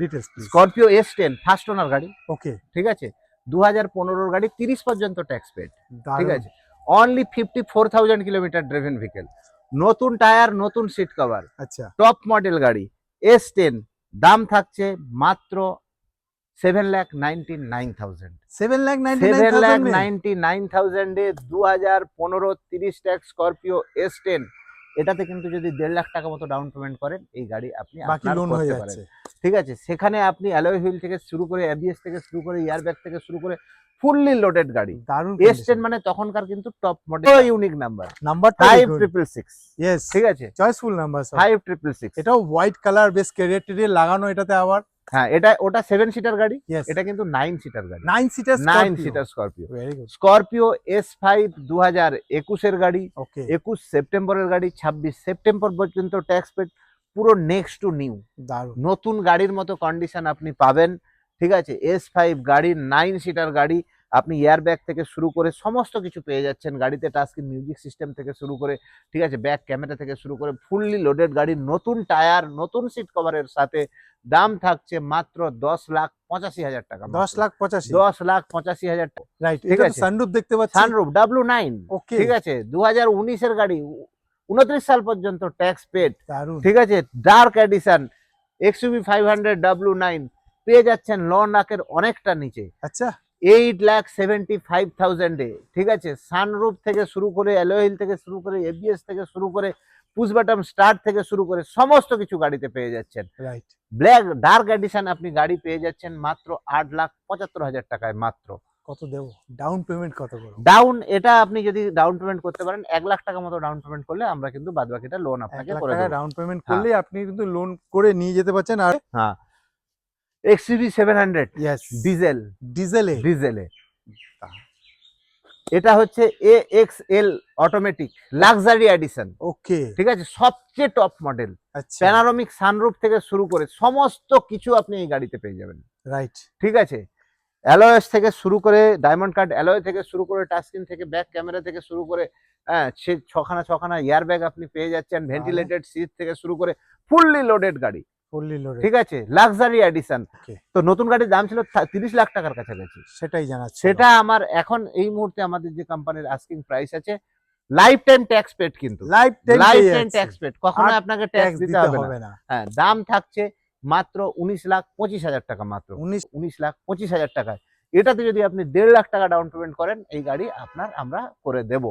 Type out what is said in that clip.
Details Scorpio S10 first owner গাড়ি, ওকে ঠিক আছে, 2015 গাড়ি, 30 পর্যন্ত ট্যাক্স পেড, ঠিক আছে, অনলি 54,000 কিলোমিটার ড্রিভেন ভেহিকল, নতুন টায়ার, নতুন সিট কভার, আচ্ছা টপ মডেল গাড়ি S10, দাম থাকছে মাত্র 7,99,000, 7,99,000 এ 2015 30 ট্যাক্স স্করপিও S10, এটাতে কিন্তু যদি 1.5 লাখ টাকা মতো ডাউন পেমেন্ট করেন এই গাড়ি আপনি বাকি আপনার লোন হয়ে করতে পারেন, যাচ্ছে। ঠিক আছে। সেখানে আপনি অ্যালয় হুইল থেকে শুরু করে ABS থেকে শুরু করে এয়ারব্যাগ থেকে শুরু করে ফুললি লোডেড গাড়ি। দারুণ S10 মানে তখনকার কিন্তু টপ মডেল, ইউনিক নাম্বারটা 5666, ইয়েস ঠিক আছে, চয়েসফুল নাম্বার স্যার। 5666, এটাও হোয়াইট কালার বেশ ক্যারিয়ার লাগানো এটাতে আবার। হ্যাঁ, ওটা 7 সিটার গাড়ি, Yes. এটা কিন্তু 9 সিটার গাড়ি, 9 seater 9 seater Scorpio. Very good Scorpio S5 2021 এর গাড়ি, ওকে 21 সেপ্টেম্বরের গাড়ি, 26 সেপ্টেম্বর পর্যন্ত ট্যাক্স পেড, পুরো নেক্সট টু নিউ, দারুণ নতুন গাড়ির মতো কন্ডিশন আপনি পাবেন, ঠিক আছে। S5 গাড়ি, 9 সিটার গাড়ি, আপনি এয়ারব্যাগ থেকে শুরু করে সমস্ত কিছু পেয়ে যাচ্ছেন গাড়িতে, টাচস্ক্রিন মিউজিক সিস্টেম থেকে শুরু করে, ঠিক আছে, ব্যাক ক্যামেরা থেকে শুরু করে ফুললি লোডেড গাড়ি, নতুন টায়ার, নতুন সিট কভারের সাথে, দাম থাকছে মাত্র 10,85,000 টাকা, 10,85,000 10,85,000 টাকা, রাইট। ঠিক এটা আছে। সানরুফ দেখতে পাচ্ছি, সানরুফ W9, ওকে ঠিক আছে, 2019 এর গাড়ি, 29 সাল পর্যন্ত ট্যাক্স পেড, দারুণ ঠিক আছে। ডার্ক এডিশন XUV 500 W9 পেয়ে যাচ্ছেন ল নাকের অনেকটা নিচে, আচ্ছা 8,75,000 এ, ঠিক আছে। সানরুফ থেকে শুরু করে অ্যালয় হুইল থেকে শুরু করে ABS থেকে শুরু করে পুশ বাটন স্টার্ট থেকে শুরু করে সমস্ত কিছু গাড়িতে পেয়ে যাচ্ছেন। রাইট। ব্ল্যাক ডার্ক এডিশন আপনি গাড়ি পেয়ে যাচ্ছেন মাত্র 8,75,000 টাকায় মাত্র। কত দেব ডাউন পেমেন্ট কত করব? ডাউন, এটা আপনি যদি ডাউন পেমেন্ট করতে পারেন 1 লাখ টাকা মতো ডাউন পেমেন্ট করলে আমরা কিন্তু বাদবাকিটা লোন 1 আপনাকে লাখ করে টাকা দেব। ডাউন পেমেন্ট করলে আপনি কিন্তু লোন করে নিয়ে যেতে পারছেন। আর হ্যাঁ, XUV 700 ইয়েস ডিজেলে, ডিজেলে এটা হচ্ছে AXL অটোমেটিক লাক্সারি এডিশন, ওকে ঠিক আছে, সবচেয়ে টপ মডেল, আচ্ছা প্যানোরামিক সানরুফ থেকে শুরু করে সমস্ত কিছু আপনি এই গাড়িতে পেয়ে যাবেন, রাইট ঠিক আছে। অ্যালয়েস থেকে শুরু করে ডায়মন্ড কাট অ্যালয় থেকে শুরু করে টাচস্ক্রিন থেকে ব্যাক ক্যামেরা থেকে শুরু করে, হ্যাঁ, সে ছখানা এয়ারব্যাগ আপনি পেয়ে যাচ্ছেন, ভেন্টিলেটেড সিট থেকে শুরু করে ফুললি লোডেড গাড়ি, ফুললি লোডেড, ঠিক আছে, লাক্সারি এডিশন। ওকে তো নতুন গাড়ির দাম ছিল 30 লাখ টাকার কাছাকাছি, সেটাই জানাচ্ছি। সেটা আমার এখন এই মুহূর্তে আমাদের যে কোম্পানির আস্কিং প্রাইস আছে, লাইফ টাইম ট্যাক্স পেড, কিন্তু লাইফ টাইম ট্যাক্স পেড, কখনো আর আপনাকে ট্যাক্স দিতে হবে না। না। হ্যাঁ, দাম থাকছে মাত্র 19,25,000 টাকা, মাত্র 19,25,000 টাকায়। এটাতে যদি আপনি 1.5 লাখ টাকা ডাউন পেমেন্ট করেন এই গাড়ি আমরা করে দেব।